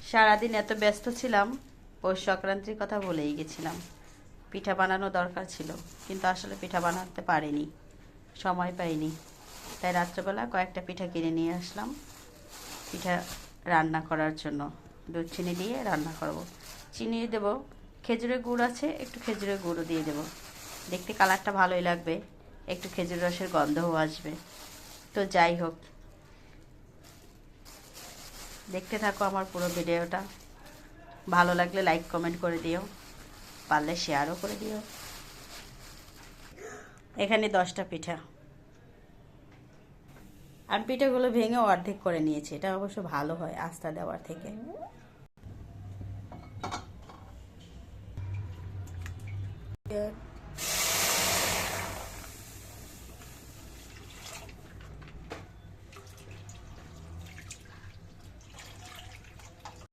সারাদিন এত ব্যস্ত ছিলাম, পৌষ সংক্রান্তির কথা ভুলেই গেছিলাম। পিঠা বানানো দরকার ছিল, কিন্তু আসলে পিঠা বানাতে পারিনি, সময় পাইনি। তাই রাত্রেবেলা কয়েকটা পিঠা কিনে নিয়ে আসলাম পিঠা রান্না করার জন্য। দুধ চিনি দিয়ে রান্না করব। চিনি দেব, খেজুরের গুড় আছে, একটু খেজুরের গুঁড়ো দিয়ে দেব। দেখতে কালারটা ভালোই লাগবে, একটু খেজুর রসের গন্ধও আসবে। তো যাই হোক, দেখতে থাকো আমার পুরো ভিডিওটা। ভালো লাগলে লাইক কমেন্ট করে দিও, পারলে শেয়ারও করে দিও। এখানে 10টা পিঠা। আর পিঠাগুলো ভেঙে অর্ধেক করে নিয়েছি, এটা অবশ্য ভালো হয় আস্তা দেওয়ার থেকে।